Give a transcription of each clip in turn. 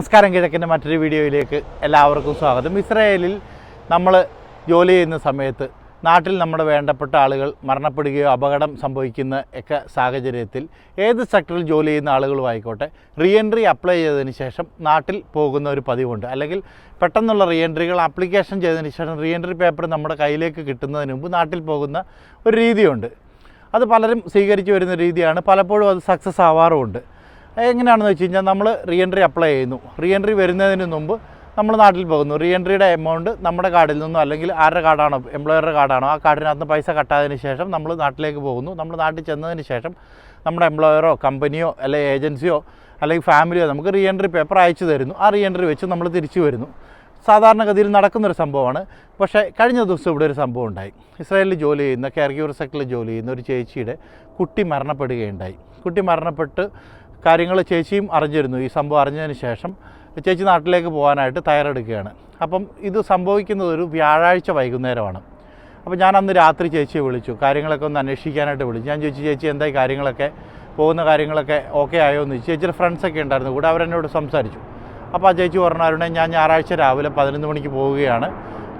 നമസ്കാരം. കിഴക്കിൻ്റെ മറ്റൊരു വീഡിയോയിലേക്ക് എല്ലാവർക്കും സ്വാഗതം. ഇസ്രായേലിൽ നമ്മൾ ജോലി ചെയ്യുന്ന സമയത്ത് നാട്ടിൽ നമ്മുടെ വേണ്ടപ്പെട്ട ആളുകൾ മരണപ്പെടുകയോ അപകടം സംഭവിക്കുന്ന ഒക്കെ സാഹചര്യത്തിൽ ഏത് സെക്ടറിൽ ജോലി ചെയ്യുന്ന ആളുകളും ആയിക്കോട്ടെ, റീ എൻട്രി അപ്ലൈ ചെയ്തതിന് ശേഷം നാട്ടിൽ പോകുന്ന ഒരു പതിവുണ്ട്. അല്ലെങ്കിൽ പെട്ടെന്നുള്ള റീ എൻട്രികൾ ആപ്ലിക്കേഷൻ ചെയ്തതിന് ശേഷം റീ എൻട്രി പേപ്പർ നമ്മുടെ കയ്യിലേക്ക് കിട്ടുന്നതിന് മുമ്പ് നാട്ടിൽ പോകുന്ന ഒരു രീതിയുണ്ട്. അത് പലരും സ്വീകരിച്ചു വരുന്ന രീതിയാണ്. പലപ്പോഴും അത് സക്സസ് ആവാറുമുണ്ട്. എങ്ങനെയാണെന്ന് വെച്ച് കഴിഞ്ഞാൽ, നമ്മൾ റീ എൻട്രി അപ്ലൈ ചെയ്യുന്നു. റീ എൻട്രി വരുന്നതിന് മുമ്പ് നമ്മൾ നാട്ടിൽ പോകുന്നു. റീ എൻട്രിയുടെ എമൗണ്ട് നമ്മുടെ കാർഡിൽ നിന്നോ അല്ലെങ്കിൽ ആരുടെ കാർഡാണോ, എംപ്ലോയറുടെ കാർഡാണോ, ആ കാർഡിനകത്ത് പൈസ കട്ടായതിന് ശേഷം നമ്മൾ നാട്ടിലേക്ക് പോകുന്നു. നമ്മൾ നാട്ടിൽ ചെന്നതിന് ശേഷം നമ്മുടെ എംപ്ലോയറോ കമ്പനിയോ അല്ലെങ്കിൽ ഏജൻസിയോ അല്ലെങ്കിൽ ഫാമിലിയോ നമുക്ക് റീ എൻട്രി പേപ്പർ അയച്ചു തരുന്നു. ആ റീ എൻട്രി വെച്ച് നമ്മൾ തിരിച്ചു വരുന്നു. സാധാരണഗതിയിൽ നടക്കുന്നൊരു സംഭവമാണ്. പക്ഷേ കഴിഞ്ഞ ദിവസം ഇവിടെ ഒരു സംഭവം ഉണ്ടായി. ഇസ്രായേലിൽ ജോലി ചെയ്യുന്ന കെയർ ഗീവർ സെക്ടറിൽ ജോലി ചെയ്യുന്ന ഒരു ചേച്ചിയുടെ കുട്ടി മരണപ്പെടുകയുണ്ടായി. കുട്ടി മരണപ്പെട്ട് കാര്യങ്ങൾ ചേച്ചിയും അറിഞ്ഞിരുന്നു. ഈ സംഭവം അറിഞ്ഞതിന് ശേഷം ചേച്ചി നാട്ടിലേക്ക് പോകാനായിട്ട് തയ്യാറെടുക്കുകയാണ്. അപ്പം ഇത് സംഭവിക്കുന്നത് ഒരു വ്യാഴാഴ്ച വൈകുന്നേരമാണ്. അപ്പോൾ ഞാൻ അന്ന് രാത്രി ചേച്ചിയെ വിളിച്ചു, കാര്യങ്ങളൊക്കെ ഒന്ന് അന്വേഷിക്കാനായിട്ട് വിളിച്ചു. ഞാൻ ചോദിച്ചു, ചേച്ചി എന്തായി കാര്യങ്ങളൊക്കെ, പോകുന്ന കാര്യങ്ങളൊക്കെ ഓക്കെ ആയോ എന്ന് ചോദിച്ചു. ചേച്ചിയുടെ ഫ്രണ്ട്സൊക്കെ ഉണ്ടായിരുന്നു കൂടെ, അവരെന്നോട് സംസാരിച്ചു. അപ്പോൾ ആ ചേച്ചി പറഞ്ഞാരുണ്ടെ, ഞാൻ ഞായറാഴ്ച രാവിലെ 11 മണിക്ക് പോവുകയാണ്.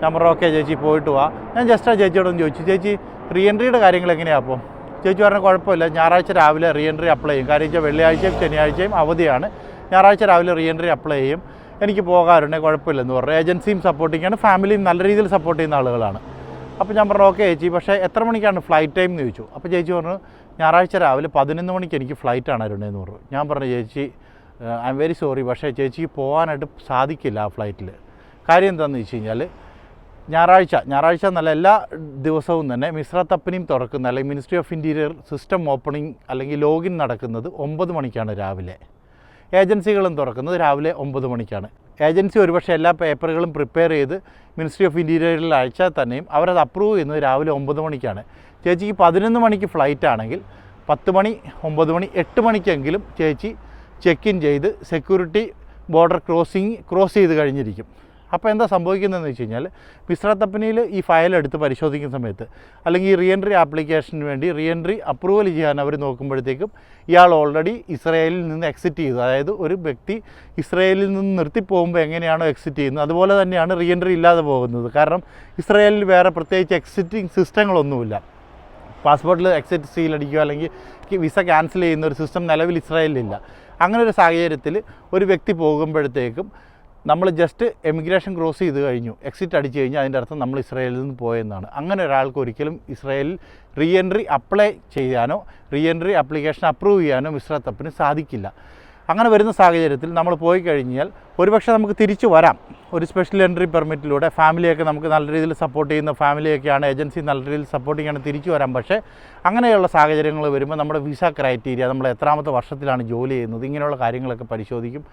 ഞാൻ പറഞ്ഞു, ഓക്കെ ചേച്ചി പോയിട്ട് വാ. ഞാൻ ജസ്റ്റ് ആ ചേച്ചിയോടൊന്ന് ചോദിച്ചു, ചേച്ചി റീ എൻട്രിയുടെ കാര്യങ്ങൾ എങ്ങനെയാണ്? അപ്പം ചേച്ചി പറഞ്ഞാൽ കുഴപ്പമില്ല, ഞായറാഴ്ച രാവിലെ റീ എൻട്രി അപ്ലൈ ചെയ്യും. കാര്യം വെച്ചാൽ വെള്ളിയാഴ്ചയും ശനിയാഴ്ചയും അവധിയാണ്. ഞായറാഴ്ച രാവിലെ റീ എൻട്രി അപ്ലൈ ചെയ്യും, എനിക്ക് പോകാറുണ്ടെങ്കിൽ കുഴപ്പമില്ലെന്ന് പറഞ്ഞു. ഏജൻസിയും സപ്പോർട്ടിങ്ങാണ്, ഫാമിലിയും നല്ല രീതിയിൽ സപ്പോർട്ട് ചെയ്യുന്ന ആളുകളാണ്. അപ്പോൾ ഞാൻ പറഞ്ഞു, ഓക്കെ ചേച്ചി, പക്ഷേ എത്ര മണിക്കാണ് ഫ്ലൈറ്റ് ടൈം എന്ന് ചോദിച്ചു. അപ്പോൾ ചേച്ചി പറഞ്ഞു, ഞായറാഴ്ച രാവിലെ 11 മണിക്ക് എനിക്ക് ഫ്ലൈറ്റാണ് അരുണേന്ന് പറഞ്ഞു. ഞാൻ പറഞ്ഞു, ചേച്ചി ഐ എം വെരി സോറി, പക്ഷേ ചേച്ചിക്ക് പോകാനായിട്ട് സാധിക്കില്ല ആ ഫ്ലൈറ്റിൽ. കാര്യം എന്താണെന്ന് വെച്ച് കഴിഞ്ഞാൽ, ഞായറാഴ്ച എന്നല്ല, എല്ലാ ദിവസവും തന്നെ മിസ്രത്ത് അപ്പനിയും തുറക്കുന്ന അല്ലെങ്കിൽ ministry of interior system opening അല്ലെങ്കിൽ ലോഗിൻ നടക്കുന്നത് 9 മണിക്കാണ് രാവിലെ. ഏജൻസികളും തുറക്കുന്നത് രാവിലെ 9 മണിക്കാണ്. ഏജൻസി ഒരുപക്ഷെ എല്ലാ പേപ്പറുകളും പ്രിപ്പയർ ചെയ്ത് മിനിസ്ട്രി ഓഫ് ഇൻറ്റീരിയറിൽ അയച്ചാൽ തന്നെയും അവരത് അപ്രൂവ് ചെയ്യുന്നത് രാവിലെ 9 മണിക്കാണ്. ചേച്ചിക്ക് 11 മണിക്ക് ഫ്ലൈറ്റ് ആണെങ്കിൽ 10 മണി, 9 മണി, 8 മണിക്കെങ്കിലും ചേച്ചി ചെക്ക് ഇൻ ചെയ്ത് സെക്യൂരിറ്റി ബോർഡർ ക്രോസ് ചെയ്ത് കഴിഞ്ഞിരിക്കും. അപ്പോൾ എന്താ സംഭവിക്കുന്നതെന്ന് വെച്ച് കഴിഞ്ഞാൽ, മിസ്രത്ത് കമ്പനിയിൽ ഈ ഫയൽ എടുത്ത് പരിശോധിക്കുന്ന സമയത്ത് അല്ലെങ്കിൽ റീ എൻട്രി ആപ്ലിക്കേഷന് വേണ്ടി റീ എൻട്രി അപ്രൂവൽ ചെയ്യാൻ അവർ നോക്കുമ്പോഴത്തേക്കും ഇയാൾ ഓൾറെഡി ഇസ്രായേലിൽ നിന്ന് എക്സിറ്റ് ചെയ്തു. അതായത് ഒരു വ്യക്തി ഇസ്രായേലിൽ നിന്ന് നിർത്തിപ്പോകുമ്പോൾ എങ്ങനെയാണോ എക്സിറ്റ് ചെയ്യുന്നത്, അതുപോലെ തന്നെയാണ് റീ എൻട്രി ഇല്ലാതെ പോകുന്നത്. കാരണം ഇസ്രായേലിൽ വേറെ പ്രത്യേകിച്ച് എക്സിറ്റിംഗ് സിസ്റ്റങ്ങളൊന്നുമില്ല. പാസ്പോർട്ടിൽ എക്സിറ്റ് സീൽ അടിക്കുക അല്ലെങ്കിൽ വിസ ക്യാൻസൽ ചെയ്യുന്ന ഒരു സിസ്റ്റം നിലവിൽ ഇസ്രായേലിലില്ല. അങ്ങനെ ഒരു സാഹചര്യത്തിൽ ഒരു വ്യക്തി പോകുമ്പോഴത്തേക്കും നമ്മൾ ജസ്റ്റ് എമിഗ്രേഷൻ ക്രോസ് ചെയ്ത് കഴിഞ്ഞു, എക്സിറ്റ് അടിച്ചു കഴിഞ്ഞാൽ അതിൻ്റെ അർത്ഥം നമ്മൾ ഇസ്രായേലിൽ നിന്ന് പോയെന്നാണ്. അങ്ങനെ ഒരാൾക്ക് ഒരിക്കലും ഇസ്രായേലിൽ റീ എൻട്രി അപ്ലൈ ചെയ്യാനോ റീ എൻട്രി ആപ്ലിക്കേഷൻ അപ്രൂവ് ചെയ്യാനോ മിസ്രത്ത് കമ്പനി സാധിക്കില്ല. അങ്ങനെ വരുന്ന സാഹചര്യത്തിൽ നമ്മൾ പോയി കഴിഞ്ഞാൽ ഒരുപക്ഷെ നമുക്ക് തിരിച്ചു വരാം. ഒരു സ്പെഷ്യൽ എൻട്രി പെർമിറ്റിലൂടെ ഫാമിലിയൊക്കെ നമുക്ക് നല്ല രീതിയിൽ സപ്പോർട്ട് ചെയ്യുന്ന ഫാമിലിയൊക്കെയാണ്, ഏജൻസി നല്ല രീതിയിൽ സപ്പോർട്ടിങ്ങാണ്, തിരിച്ചു വരാം. പക്ഷേ അങ്ങനെയുള്ള സാഹചര്യങ്ങൾ വരുമ്പോൾ നമ്മുടെ വിസ ക്രൈറ്റീരിയ, നമ്മൾ എത്രാമത്തെ വർഷത്തിലാണ് ജോലി ചെയ്യുന്നത്, ഇങ്ങനെയുള്ള കാര്യങ്ങളൊക്കെ പരിശോധിക്കും.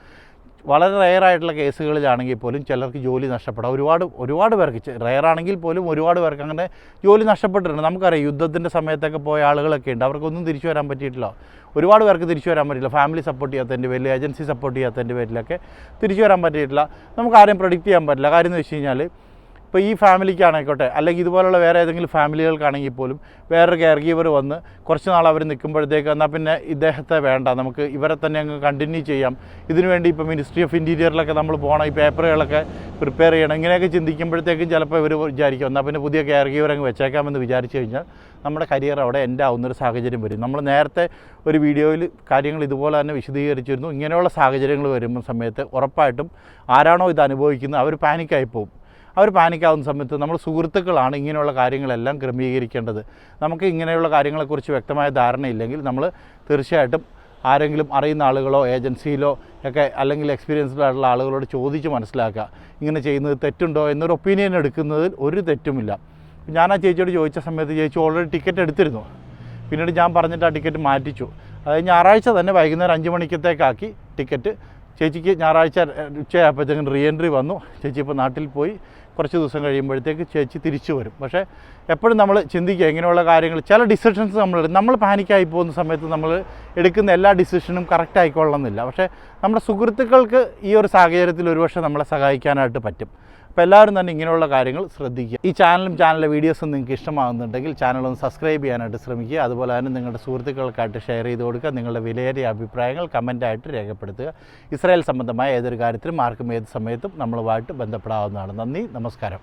വളരെ റെയറായിട്ടുള്ള കേസുകളിലാണെങ്കിൽ പോലും ചിലർക്ക് ജോലി നഷ്ടപ്പെടാം. ഒരുപാട് പേർക്ക്, റെയറാണെങ്കിൽ പോലും ഒരുപാട് പേർക്ക് അങ്ങനെ ജോലി നഷ്ടപ്പെട്ടിട്ടുണ്ട്. നമുക്കറിയാം, യുദ്ധത്തിൻ്റെ സമയത്തൊക്കെ പോയ ആളുകളൊക്കെ ഉണ്ട്, അവർക്കൊന്നും തിരിച്ചു വരാൻ പറ്റിയിട്ടില്ല. ഒരുപാട് പേർക്ക് തിരിച്ചു വരാൻ പറ്റില്ല. ഫാമിലി സപ്പോർട്ട് ചെയ്യാത്തതിൻ്റെ പേരിൽ, ഏജൻസി സപ്പോർട്ട് ചെയ്യാത്തതിൻ്റെ പേരിലൊക്കെ തിരിച്ചു വരാൻ പറ്റിയിട്ടില്ല. നമുക്ക് ആരെയും പ്രഡിക്റ്റ് ചെയ്യാൻ പറ്റില്ല. കാര്യം എന്ന് വെച്ച് കഴിഞ്ഞാൽ, ഇപ്പോൾ ഈ ഫാമിലിക്കാണെങ്കിൽക്കോട്ടെ അല്ലെങ്കിൽ ഇതുപോലുള്ള വേറെ ഏതെങ്കിലും ഫാമിലികൾക്കാണെങ്കിൽ പോലും വേറൊരു കെയർ ഗീവർ വന്ന് കുറച്ച് നാൾ അവർ നിൽക്കുമ്പോഴത്തേക്ക്, എന്നാൽ പിന്നെ ഇദ്ദേഹത്തെ വേണ്ട, നമുക്ക് ഇവരെ തന്നെ അങ്ങ് കണ്ടിന്യൂ ചെയ്യാം, ഇതിനുവേണ്ടി ഇപ്പോൾ മിനിസ്ട്രി ഓഫ് ഇൻറ്റീരിയറിലൊക്കെ നമ്മൾ പോകണം, ഈ പേപ്പറുകളൊക്കെ പ്രിപ്പയർ ചെയ്യണം, ഇങ്ങനെയൊക്കെ ചിന്തിക്കുമ്പോഴത്തേക്കും ചിലപ്പോൾ ഇവർ വിചാരിക്കും, എന്നാൽ പിന്നെ പുതിയ കെയർ ഗീവർ അങ്ങ് വെച്ചേക്കാമെന്ന് വിചാരിച്ചു കഴിഞ്ഞാൽ നമ്മുടെ കരിയർ അവിടെ എൻഡ് ആവുന്നൊരു സാഹചര്യം വരും. നമ്മൾ നേരത്തെ ഒരു വീഡിയോയിൽ കാര്യങ്ങൾ ഇതുപോലെ തന്നെ വിശദീകരിച്ചിരുന്നു. ഇങ്ങനെയുള്ള സാഹചര്യങ്ങൾ വരുന്ന സമയത്ത് ഉറപ്പായിട്ടും ആരാണോ ഇത് അനുഭവിക്കുന്നത് അവർ പാനിക്കായി പോകും. അവർ പാനിക്കാവുന്ന സമയത്ത് നമ്മൾ സുഹൃത്തുക്കളാണ് ഇങ്ങനെയുള്ള കാര്യങ്ങളെല്ലാം ക്രമീകരിക്കേണ്ടത്. നമുക്ക് ഇങ്ങനെയുള്ള കാര്യങ്ങളെക്കുറിച്ച് വ്യക്തമായ ധാരണയില്ലെങ്കിൽ നമ്മൾ തീർച്ചയായിട്ടും ആരെങ്കിലും അറിയുന്ന ആളുകളോ ഏജൻസിയിലോ ഒക്കെ അല്ലെങ്കിൽ എക്സ്പീരിയൻസ്ഡ് ആയിട്ടുള്ള ആളുകളോട് ചോദിച്ച് മനസ്സിലാക്കുക, ഇങ്ങനെ ചെയ്യുന്നത് തെറ്റുണ്ടോ എന്നൊരു ഒപ്പീനിയൻ എടുക്കുന്നതിൽ ഒരു തെറ്റുമില്ല. ഞാൻ ആ ചേച്ചിയോട് ചോദിച്ച സമയത്ത് ചേച്ചി ഓൾറെഡി ടിക്കറ്റ് എടുത്തിരുന്നു. പിന്നീട് ഞാൻ പറഞ്ഞിട്ട് ആ ടിക്കറ്റ് മാറ്റിച്ചു. അതായത് ഞായറാഴ്ച തന്നെ വൈകുന്നേരം 5 മണിക്കത്തേക്കാക്കി ടിക്കറ്റ്. ചേച്ചിക്ക് ഞായറാഴ്ച ഉച്ചയായപ്പോഴത്തേക്കും റീ എൻട്രി വന്നു. ചേച്ചി ഇപ്പോൾ നാട്ടിൽ പോയി. കുറച്ച് ദിവസം കഴിയുമ്പോഴത്തേക്ക് ചേച്ചി തിരിച്ചു വരും. പക്ഷേ എപ്പോഴും നമ്മൾ ചിന്തിക്കുക, ഇങ്ങനെയുള്ള കാര്യങ്ങൾ, ചില ഡിസിഷൻസ് നമ്മൾ പാനിക്കായി പോകുന്ന സമയത്ത് നമ്മൾ എടുക്കുന്ന എല്ലാ ഡിസിഷനും കറക്റ്റ് ആയിക്കൊള്ളണമെന്നില്ല. പക്ഷേ നമ്മുടെ സുഹൃത്തുക്കൾക്ക് ഈ ഒരു സാഹചര്യത്തിൽ ഒരുപക്ഷെ നമ്മളെ സഹായിക്കാനായിട്ട് പറ്റും. അപ്പോൾ എല്ലാവരും തന്നെ ഇങ്ങനെയുള്ള കാര്യങ്ങൾ ശ്രദ്ധിക്കുക. ഈ ചാനലിലെ വീഡിയോസും നിങ്ങൾക്ക് ഇഷ്ടമാകുന്നുണ്ടെങ്കിൽ ചാനലൊന്ന് സബ്സ്ക്രൈബ് ചെയ്യാനായിട്ട് ശ്രമിക്കുക. അതുപോലെ തന്നെ നിങ്ങളുടെ സുഹൃത്തുക്കൾക്കായിട്ട് ഷെയർ ചെയ്ത് കൊടുക്കുക. നിങ്ങളുടെ വിലയേറിയ അഭിപ്രായങ്ങൾ കമൻറ്റായിട്ട് രേഖപ്പെടുത്തുക. ഇസ്രായേൽ സംബന്ധമായ ഏതൊരു കാര്യത്തിലും ആർക്കും ഏത് സമയത്തും നമ്മളുമായിട്ട് ബന്ധപ്പെടാവുന്നതാണ്. നന്ദി, നമസ്കാരം.